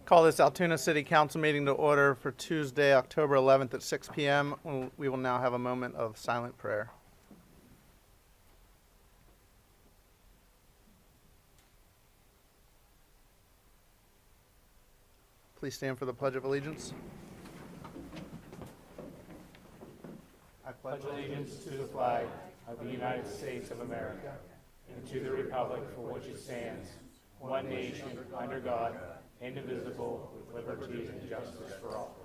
Call this Altoona City Council meeting to order for Tuesday, October 11th at 6 p.m. We will now have a moment of silent prayer. Please stand for the Pledge of Allegiance. I pledge allegiance to the flag of the United States of America and to the republic for which it stands, one nation, under God, indivisible, with liberty and justice for all.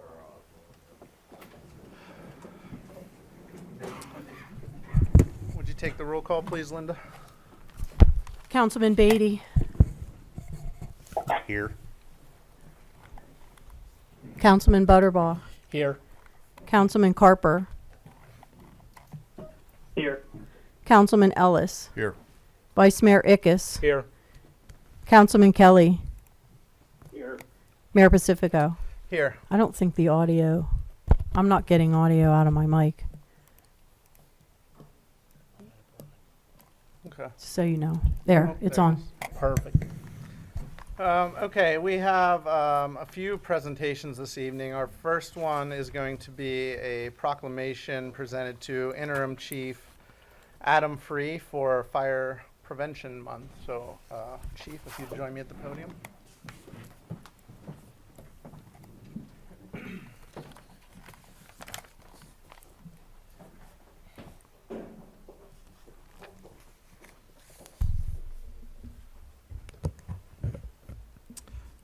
Would you take the roll call, please, Linda? Councilman Beatty. Here. Councilman Butterbaugh. Here. Councilman Carper. Here. Councilman Ellis. Here. Vice Mayor Ickes. Here. Councilman Kelly. Here. Mayor Pacifico. Here. I don't think the audio, I'm not getting audio out of my mic, Okay. just so you know. There, it's there it on. Perfect. Okay, we have a few presentations this evening. Our first one is going to be a proclamation presented to Interim Chief Adam Free for Fire Prevention Month. So, Chief, if you'd join me at the podium.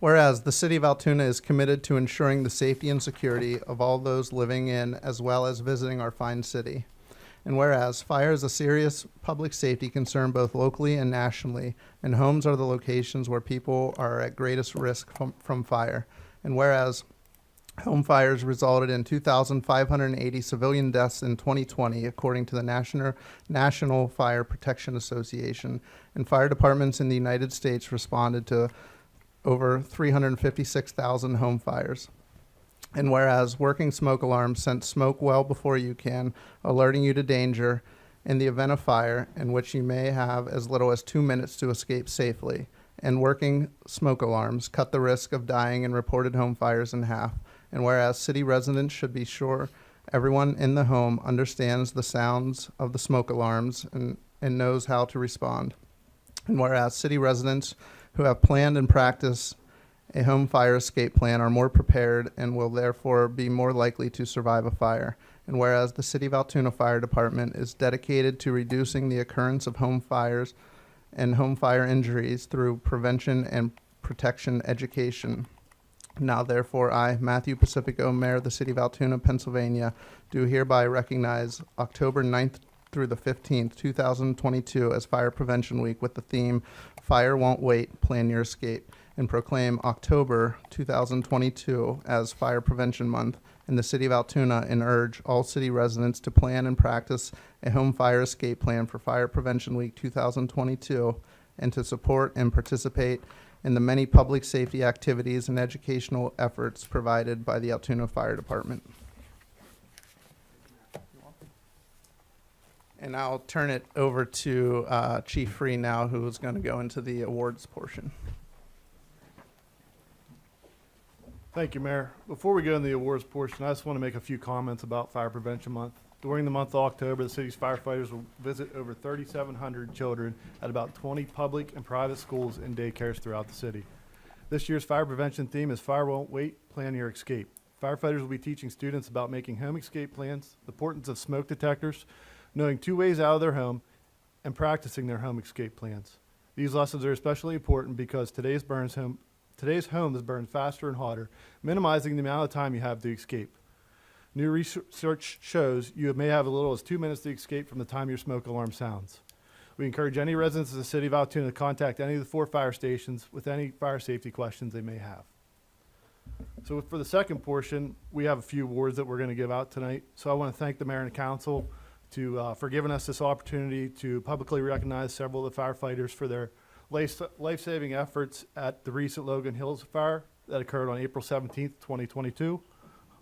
Whereas the City of Altoona is committed to ensuring the safety and security of all those living in as well as visiting our fine city. And whereas fire is a serious public safety concern both locally and nationally, and homes are the locations where people are at greatest risk from fire. And whereas home fires resulted in 2,580 civilian deaths in 2020, according to the National Fire Protection Association, and fire departments in the United States responded to over 356,000 home fires. And whereas working smoke alarms sense smoke well before you can, alerting you to danger in the event of fire, in which you may have as little as 2 minutes to escape safely. And working smoke alarms cut the risk of dying in reported home fires in half. And whereas city residents should be sure everyone in the home understands the sounds of the smoke alarms and knows how to respond. And whereas city residents who have planned and practiced a home fire escape plan are more prepared and will therefore be more likely to survive a fire. And whereas the City of Altoona Fire Department is dedicated to reducing the occurrence of home fires and home fire injuries through prevention and protection education. Now therefore I, Matthew Pacifico, Mayor of the City of Altoona, Pennsylvania, do hereby recognize October 9th through the 15th, 2022 as Fire Prevention Week with the theme Fire Won't Wait, Plan Your Escape, and proclaim October 2022 as Fire Prevention Month in the City of Altoona, and urge all city residents to plan and practice a home fire escape plan for Fire Prevention Week 2022 and to support and participate in the many public safety activities and educational efforts provided by the Altoona Fire Department. And I'll turn it over to Chief Free now, who is going to go into the awards portion. Thank you, Mayor. Before we go into the awards portion, I just want to make a few comments about Fire Prevention Month. During the month of October, the city's firefighters will visit over 3,700 children at about 20 public and private schools and daycares throughout the city. This year's fire prevention theme is Fire Won't Wait, Plan Your Escape. Firefighters will be teaching students about making home escape plans, the importance of smoke detectors, knowing 2 ways out of their home, and practicing their home escape plans. These lessons are especially important because today's homes burn faster and hotter, minimizing the amount of time you have to escape. New research shows you may have as little as 2 minutes to escape from the time your smoke alarm sounds. We encourage any residents of the City of Altoona to contact any of the 4 fire stations with any fire safety questions they may have. So for the second portion, we have a few awards that we're going to give out tonight. So I want to thank the mayor and council for giving us this opportunity to publicly recognize several of the firefighters for their life-saving efforts at the recent Logan Hills fire that occurred on April 17th, 2022.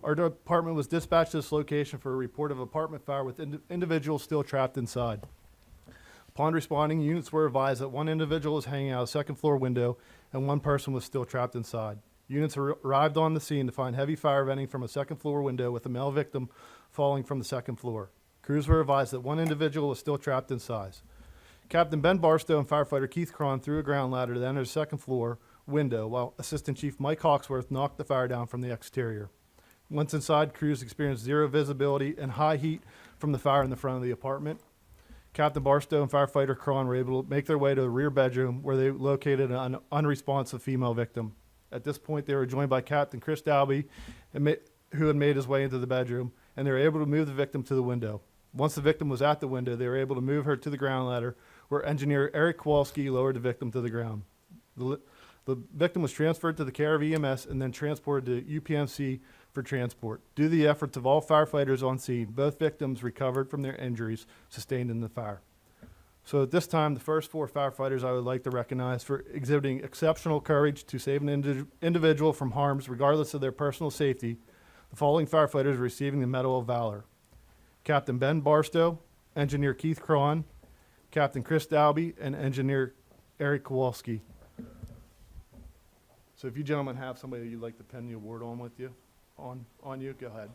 Our department was dispatched to this location for a report of apartment fire with individuals still trapped inside. Upon responding, units were advised that one individual was hanging out a second floor window and one person was still trapped inside. Units arrived on the scene to find heavy fire venting from a second-floor window with a male victim falling from the second floor. Crews were advised that one individual was still trapped inside. Captain Ben Barstow and firefighter Keith Cron threw a ground ladder to enter the second floor window, while Assistant Chief Mike Hawksworth knocked the fire down from the exterior. Once inside, crews experienced zero visibility and high heat from the fire in the front of the apartment. Captain Barstow and firefighter Cron were able to make their way to the rear bedroom, where they located an unresponsive female victim. At this point, they were joined by Captain Chris Dalby, who had made his way into the bedroom, and they were able to move the victim to the window. Once the victim was at the window, they were able to move her to the ground ladder, where engineer Eric Kowalski lowered the victim to the ground. The victim was transferred to the care of EMS and then transported to UPMC for transport. Due to the efforts of all firefighters on scene, both victims recovered from their injuries sustained in the fire. So at this time, the first 4 firefighters I would like to recognize for exhibiting exceptional courage to save an individual from harms regardless of their personal safety. The following firefighters are receiving the Medal of Valor: Captain Ben Barstow, Engineer Keith Cron, Captain Chris Dalby, and Engineer Eric Kowalski. So if you gentlemen have somebody that you'd like to pin the award on with you, on you, go ahead.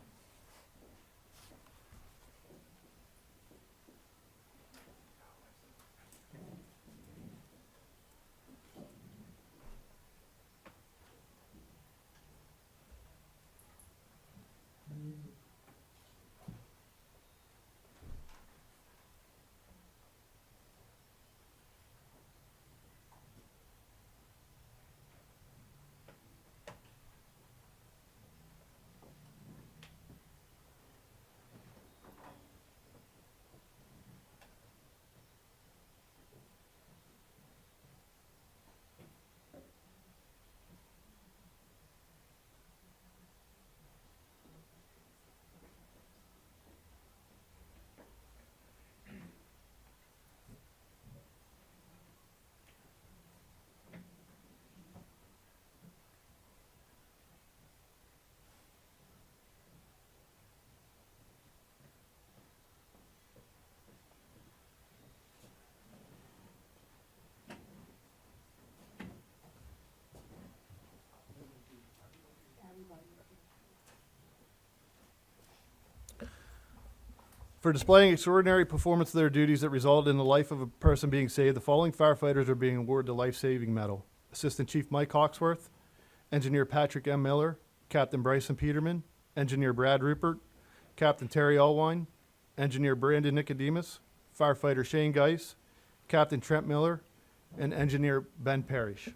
For displaying extraordinary performance of their duties that resulted in the life of a person being saved, the following firefighters are being awarded the Life-Saving Medal: Assistant Chief Mike Hawksworth, Engineer Patrick M. Miller, Captain Bryson Peterman, Engineer Brad Rupert, Captain Terry Allwine, Engineer Brandon Nicodemus, Firefighter Shane Geis, Captain Trent Miller, and Engineer Ben Parrish.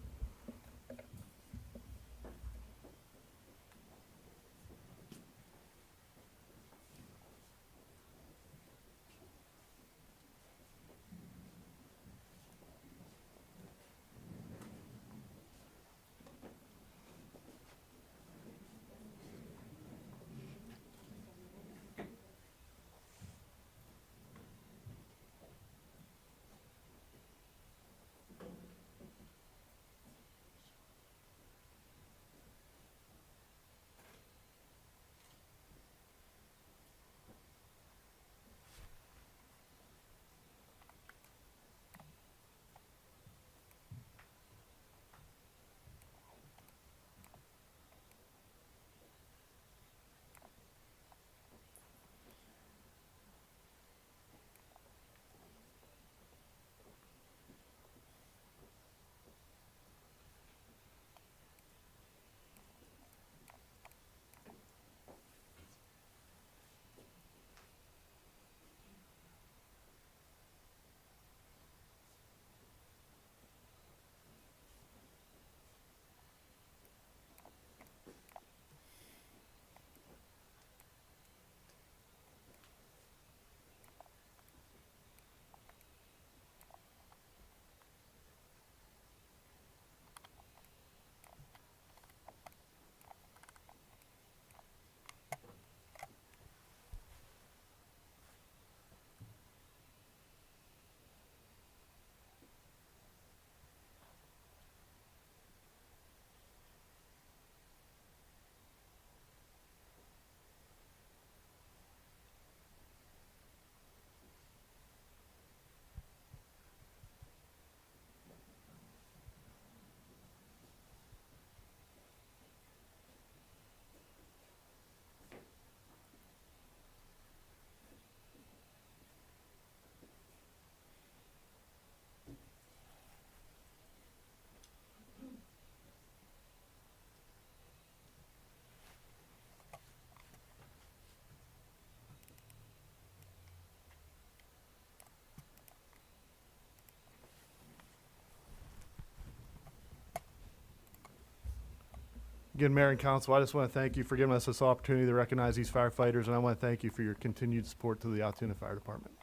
Again, Mayor and Council, I just want to thank you for giving us this opportunity to recognize these firefighters, and I want to thank you for your continued support to the Altoona Fire Department.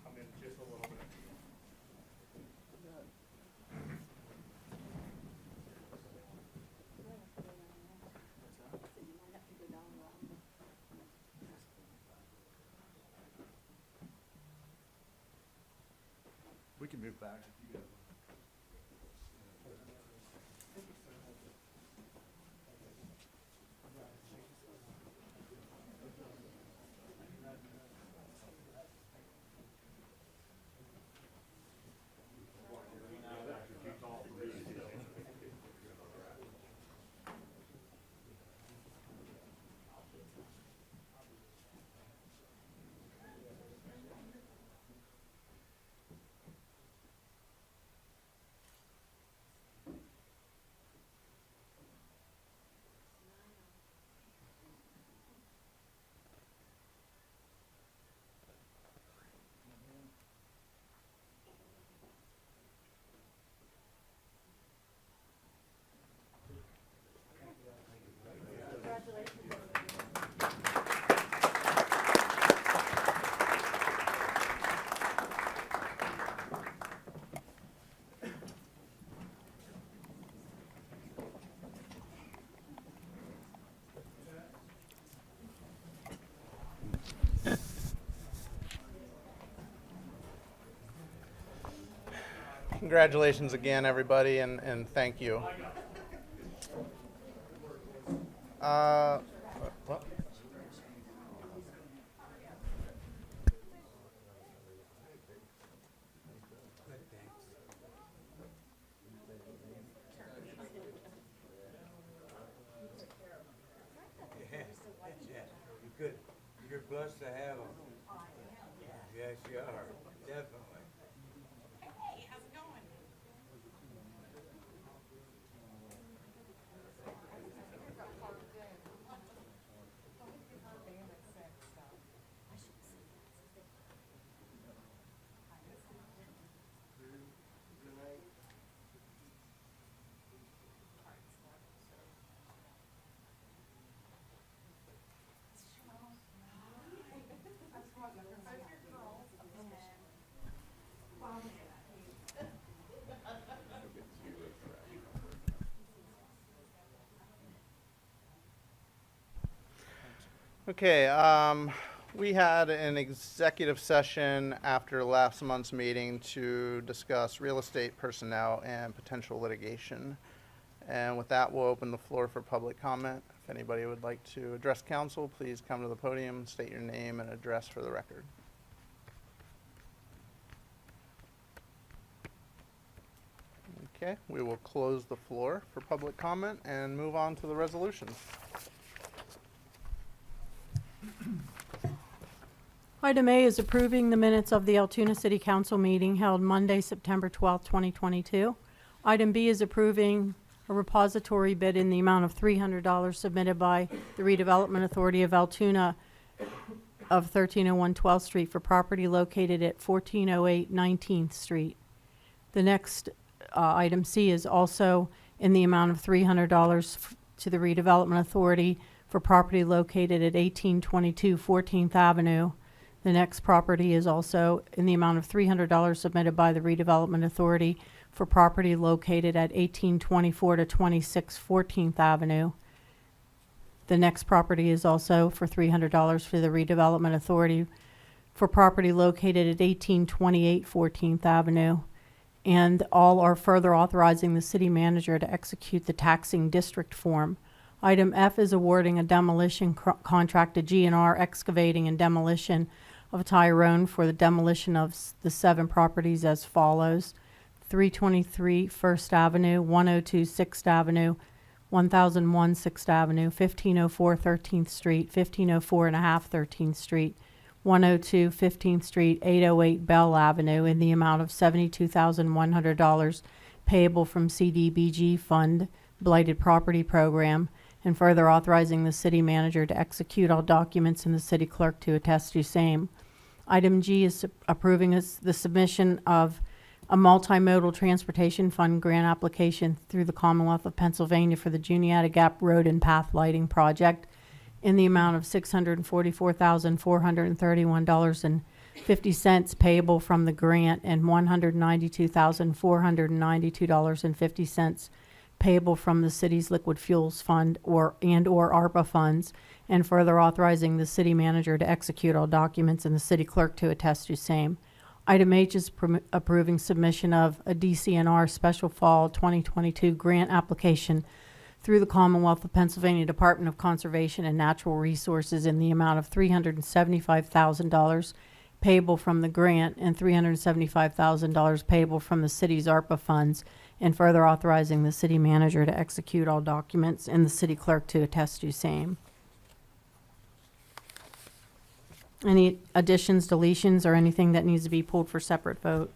Come in just a little bit. We can move back. Congratulations again, everybody, and thank you. Well, Good. You're blessed to have them. Yes, you are. Definitely. Hey, how's it going? Okay, we had an executive session after last month's meeting to discuss real estate personnel and potential litigation. And with that, we'll open the floor for public comment. If anybody would like to address council, please come to the podium, state your name and address for the record. Okay, we will close the floor for public comment and move on to the resolutions. Item A is approving the minutes of the Altoona City Council meeting held Monday, September 12, 2022. Item B is approving a repository bid in the amount of $300 submitted by the Redevelopment Authority of Altoona of 1301 12th Street for property located at 1408 19th Street. The next item C is also in the amount of $300 to the Redevelopment Authority for property located at 1822 14th Avenue. The next property is also in the amount of $300 submitted by the Redevelopment Authority for property located at 1824 to 26 14th Avenue. The next property is also for $300 for the Redevelopment Authority for property located at 1828 14th Avenue. And all are further authorizing the city manager to execute the taxing district form. Item F is awarding a demolition contract to G&R Excavating and Demolition of Tyrone for the demolition of the 7 properties as follows: 323 First Avenue, 102 6th Avenue, 1001 6th Avenue, 1504 13th Street, 1504 and a half 13th Street, 102 15th Street, 808 Bell Avenue, in the amount of $72,100 payable from CDBG Fund Blighted Property Program, and further authorizing the city manager to execute all documents and the city clerk to attest to same. Item G is approving the submission of a multimodal transportation fund grant application through the Commonwealth of Pennsylvania for the Juniata Gap Road and Path Lighting Project in the amount of $644,431.50 payable from the grant and $192,492.50 payable from the city's liquid fuels fund or ARPA funds, and further authorizing the city manager to execute all documents and the city clerk to attest to same. Item H is approving submission of a DCNR Special Fall 2022 grant application through the Commonwealth of Pennsylvania Department of Conservation and Natural Resources in the amount of $375,000 payable from the grant and $375,000 payable from the city's ARPA funds, and further authorizing the city manager to execute all documents and the city clerk to attest to same. Any additions, deletions, or anything that needs to be pulled for separate vote?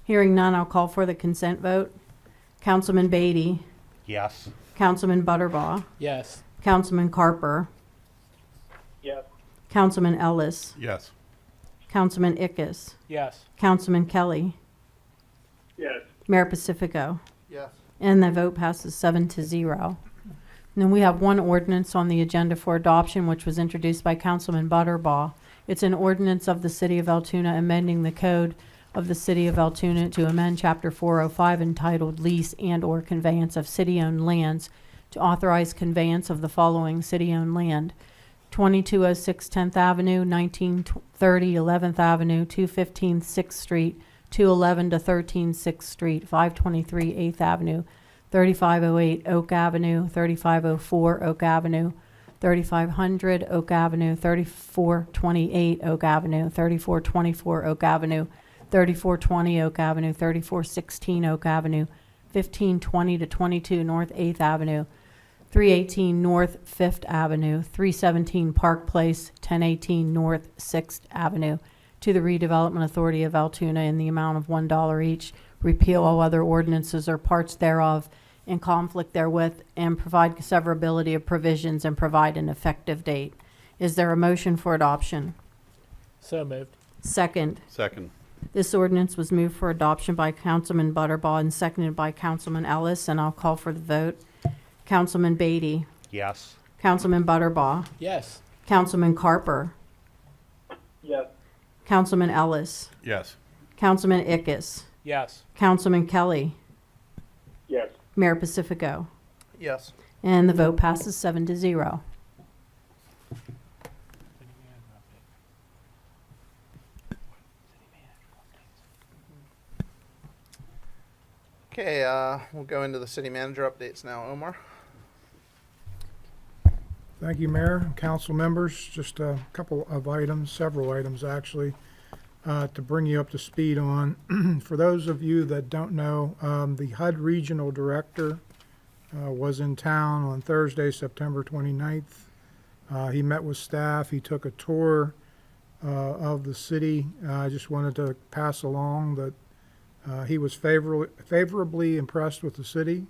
Hearing none, I'll call for the consent vote. Councilman Beatty, Yes. Councilman Butterbaugh, Yes. Councilman Carper, Yes. Councilman Ellis, Yes. Councilman Ickes, Yes. Councilman Kelly, Yes. Mayor Pacifico. Yes. And the vote passes 7-0. And then we have one ordinance on the agenda for adoption, which was introduced by Councilman Butterbaugh. It's an ordinance of the City of Altoona amending the code of the City of Altoona to amend Chapter 405 entitled Lease and/or Conveyance of City-Owned Lands to authorize conveyance of the following city-owned land: 2206 10th Avenue, 1930 11th Avenue, 215 6th Street, 211 to 13 6th Street, 523 8th Avenue, 3508 Oak Avenue, 3504 Oak Avenue, 3500 Oak Avenue, 3428 Oak Avenue, 3424 Oak Avenue, 3420 Oak Avenue, 3416 Oak Avenue, 1520 to 22 North 8th Avenue, 318 North 5th Avenue, 317 Park Place, 1018 North 6th Avenue, to the Redevelopment Authority of Altoona in the amount of $1 each, repeal all other ordinances or parts thereof in conflict therewith, and provide severability of provisions and provide an effective date. Is there a motion for adoption? So moved. Second. Second. This ordinance was moved for adoption by Councilman Butterbaugh and seconded by Councilman Ellis, and I'll call for the vote. Councilman Beatty, Yes. Councilman Butterbaugh, Yes. Councilman Carper, Yes. Councilman Ellis, Yes. Councilman Ickes, Yes. Councilman Kelly, Yes. Mayor Pacifico. Yes. And the vote passes 7-0. Okay, we'll go into the city manager updates now. Omar? Thank you, Mayor and council members. Just a couple of items, several items actually, to bring you up to speed on. For those of you that don't know, the HUD Regional Director was in town on Thursday, September 29th. He met with staff. He took a tour of the city. I just wanted to pass along that he was favorably impressed with the city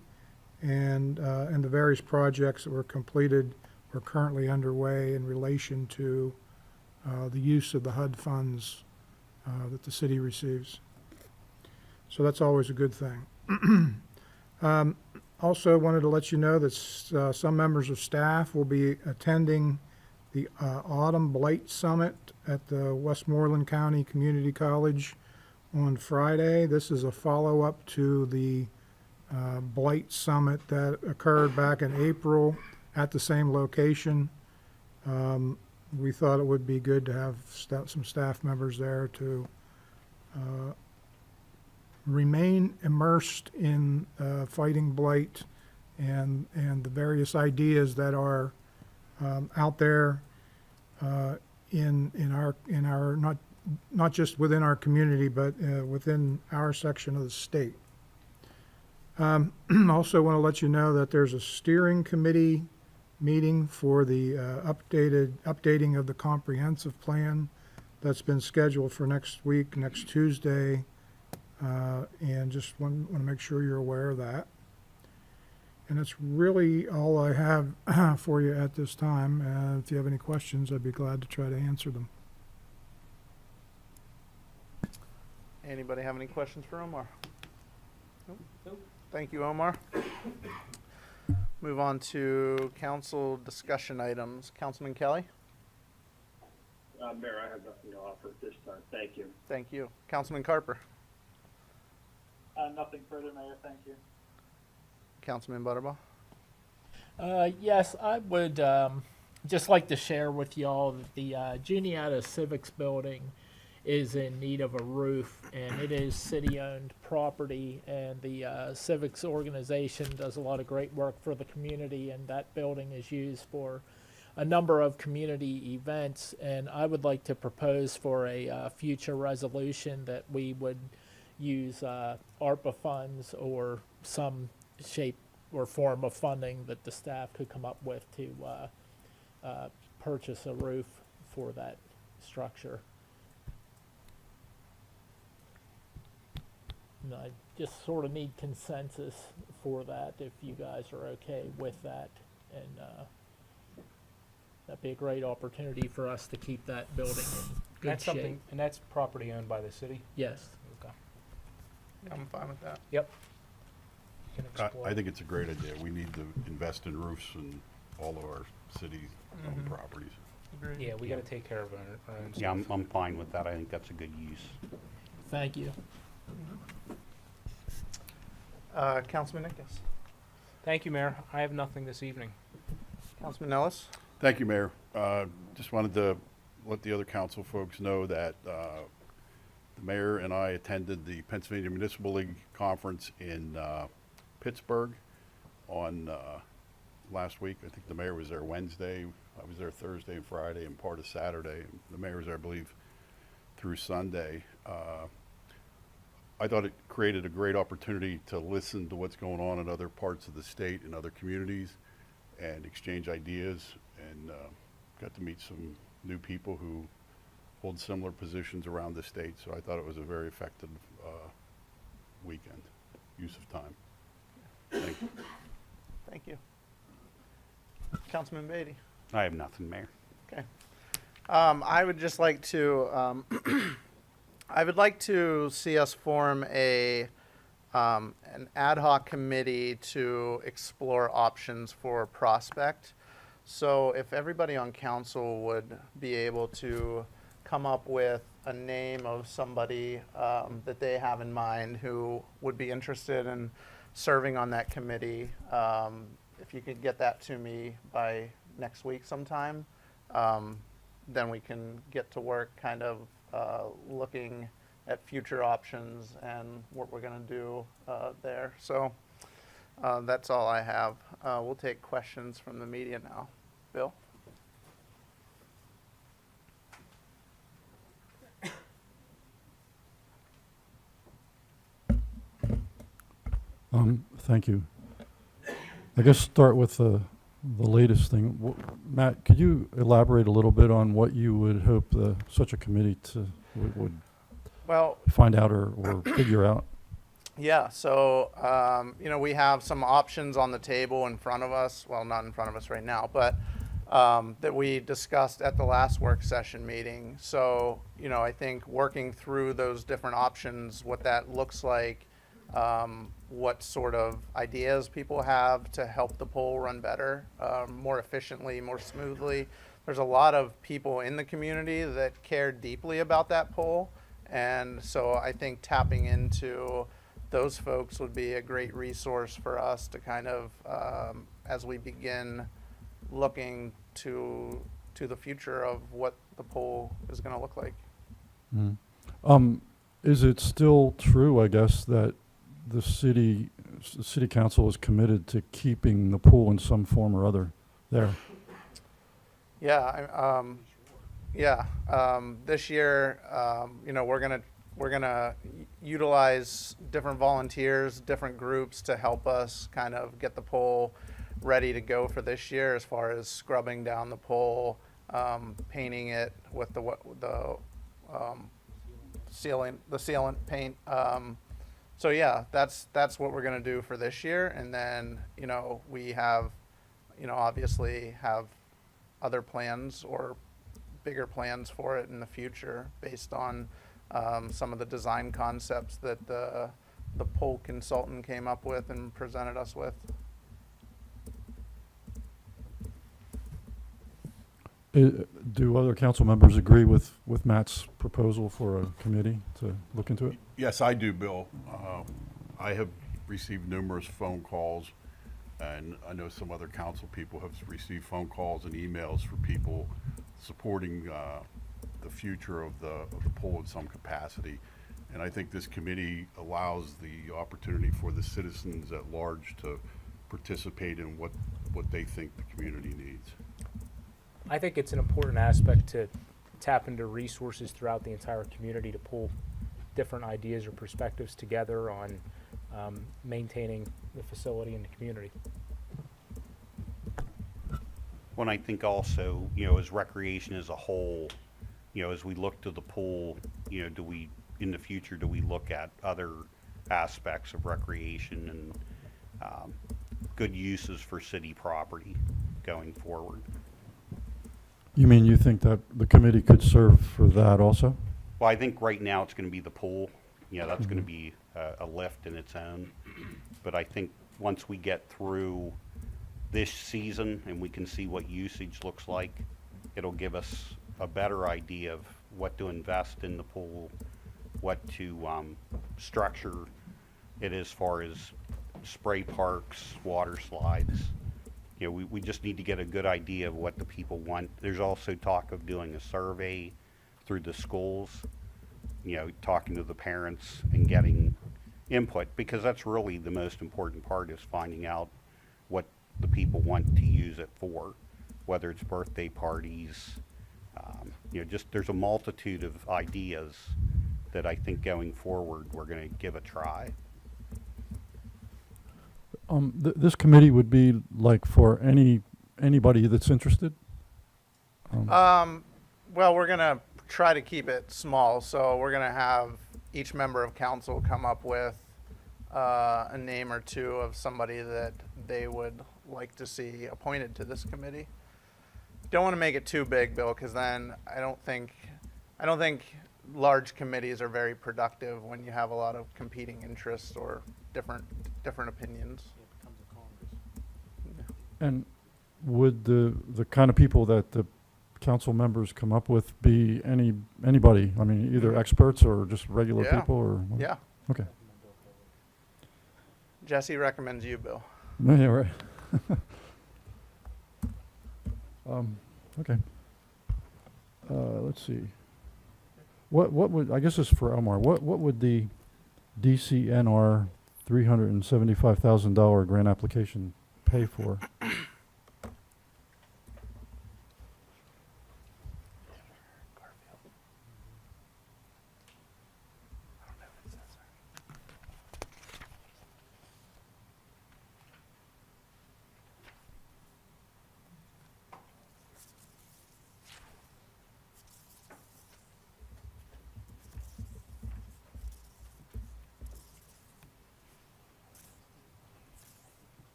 and the various projects that were completed or currently underway in relation to the use of the HUD funds that the city receives. So that's always a good thing. Also wanted to let you know that some members of staff will be attending the Autumn Blight Summit at the Westmoreland County Community College on Friday. This is a follow-up to the Blight Summit that occurred back in April at the same location. We thought it would be good to have some staff members there to remain immersed in fighting blight and the various ideas that are out there in our not just within our community, but within our section of the state. Also want to let you know that there's a steering committee meeting for the updating of the comprehensive plan that's been scheduled for next week, next Tuesday. And just want to make sure you're aware of that. And that's really all I have for you at this time. If you have any questions, I'd be glad to try to answer them. Anybody have any questions for Omar? Nope. Thank you, Omar. Move on to council discussion items. Councilman Kelly? Mayor, I have nothing to offer at this time. Thank you. Thank you. Councilman Carper? Nothing further, Mayor. Thank you. Councilman Butterball? Yes, I would just like to share with y'all that the Juniata Civics Building is in need of a roof, and it is city-owned property, and the Civics organization does a lot of great work for the community, and that building is used for a number of community events, and I would like to propose for a future resolution that we would use ARPA funds or some shape or form of funding that the staff could come up with to purchase a roof for that structure. And I just sort of need consensus for that, if you guys are okay with that. And that'd be a great opportunity for us to keep that building in good That's shape. something, and that's property owned by the city? Yes. Okay. I'm fine with that. You can explore. I think it's a great idea. We need to invest in roofs in all of our city-owned properties. Yeah, we gotta take care of our own Yeah, stuff. I'm fine with that. I think that's a good use. Thank you. Councilman Nickes? Thank you, Mayor. I have nothing this evening. Councilman Ellis? Thank you, Mayor. Just wanted to let the other council folks know that the mayor and I attended the Pennsylvania Municipal League Conference in Pittsburgh on last week. I think the mayor was there Wednesday. I was there Thursday and Friday and part of Saturday. The mayor was there, I believe, through Sunday. I thought it created a great opportunity to listen to what's going on in other parts of the state and other communities and exchange ideas, and got to meet some new people who hold similar positions around the state. So I thought it was a very effective weekend, use of time. Thank you. Thank you. Councilman Beatty? I have nothing, Mayor. Okay. I would just like to, I would like to see us form an ad hoc committee to explore options for Prospect. So if everybody on council would be able to come up with a name of somebody that they have in mind who would be interested in serving on that committee, if you could get that to me by next week sometime, then we can get to work kind of looking at future options and what we're going to do there. So that's all I have. We'll take questions from the media now. Bill? Thank you. I guess start with the latest thing. Matt, could you elaborate a little bit on what you would hope such a committee would Well, find out or figure out? yeah, so, we have some options on the table in front of us. Well, not in front of us right now, but that we discussed at the last work session meeting. So, I think working through those different options, what that looks like, what sort of ideas people have to help the poll run better, more efficiently, more smoothly. There's a lot of people in the community that care deeply about that poll. And so I think tapping into those folks would be a great resource for us to kind of, as we begin looking to the future of what the poll is going to look like. Is it still true, I guess, that the city council is committed to keeping the pool in some form or other there? Yeah, this year, we're gonna utilize different volunteers, different groups to help us kind of get the poll ready to go for this year as far as scrubbing down the pole, painting it with the sealant paint. So yeah, that's what we're gonna do for this year, and then we have, obviously have other plans or bigger plans for it in the future based on some of the design concepts that the pole consultant came up with and presented us with. Do other council members agree with Matt's proposal for a committee to look into it? Yes, I do, Bill. I have received numerous phone calls, and I know some other council people have received phone calls and emails for people supporting the future of the pool in some capacity. And I think this committee allows the opportunity for the citizens at large to participate in what they think the community needs. I think it's an important aspect to tap into resources throughout the entire community to pull different ideas or perspectives together on maintaining the facility in the community. When I think also, as recreation as a whole, as we look to the pool, in the future, do we look at other aspects of recreation and good uses for city property going forward? You mean you think that the committee could serve for that also? Well, I think right now it's going to be the pool. That's going to be a lift in its own. But I think once we get through this season and we can see what usage looks like, it'll give us a better idea of what to invest in the pool, what to structure it as far as spray parks, water slides. We just need to get a good idea of what the people want. There's also talk of doing a survey through the schools, talking to the parents and getting input, because that's really the most important part, is finding out what the people want to use it for, whether it's birthday parties. Just there's a multitude of ideas that I think going forward we're going to give a try. This committee would be like for anybody that's interested? Well, we're gonna try to keep it small, so we're gonna have each member of council come up with a name or two of somebody that they would like to see appointed to this committee. Don't want to make it too big, Bill, because then I don't think large committees are very productive when you have a lot of competing interests or different opinions. And would the kind of people that the council members come up with be anybody? I mean, either experts or just regular Yeah. people, or what? Yeah. Okay. Jesse recommends you, Bill. Yeah, right. Okay. Let's see. What would, I guess this is for Elmar, what would the DCNR $375,000 grant application pay for?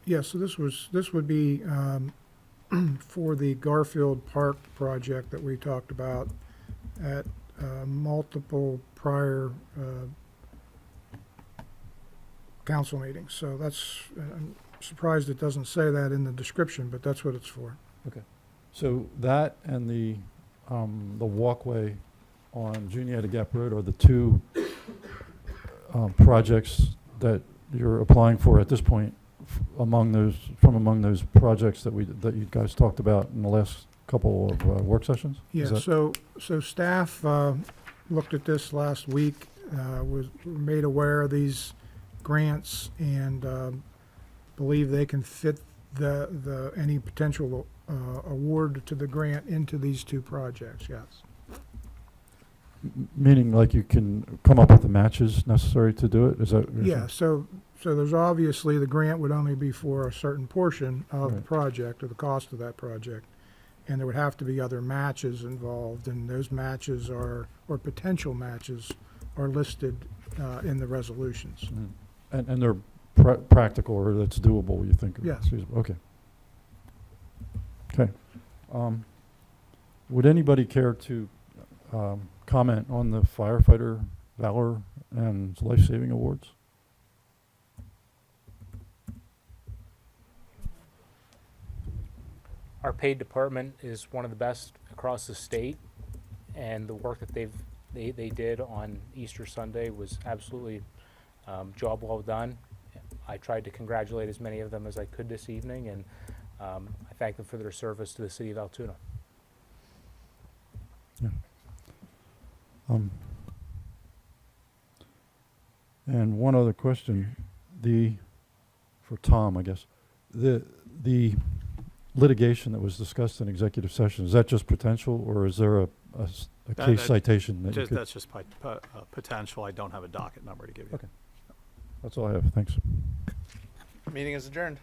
Yeah, so this would be for the Garfield Park project that we talked about at multiple prior council meetings. So that's, I'm surprised it doesn't say that in the description, but that's what it's for. So that and the walkway on Juniata Gap Road are the two projects that you're applying for at this point among those projects that you guys talked about in the last couple of work sessions? Yeah, Is that- so staff looked at this last week, was made aware of these grants, and believe they can fit the any potential award to the grant into these two projects, yes. Meaning like you can come up with the matches necessary to do it? Is that? what you're Yeah, saying? so there's obviously, the grant would only be for a certain portion of the Right. project, or the cost of that project. And there would have to be other matches involved, and those matches are, or potential matches, are listed in the resolutions. Mm. And they're practical, or that's doable, you think? or Yes. feasible? Okay. Okay. Would anybody care to comment on the firefighter valor and life-saving awards? Our paid department is one of the best across the state, and the work that they did on Easter Sunday was absolutely job well done. I tried to congratulate as many of them as I could this evening, and I thank them for their service to the city of Altoona. And one other question, for Tom, I guess, the litigation that was discussed in executive session, is that just potential, or is there a case citation that you could? That's just potential. I don't have a docket number to give you. Okay. That's all I have, thanks. Meeting is adjourned.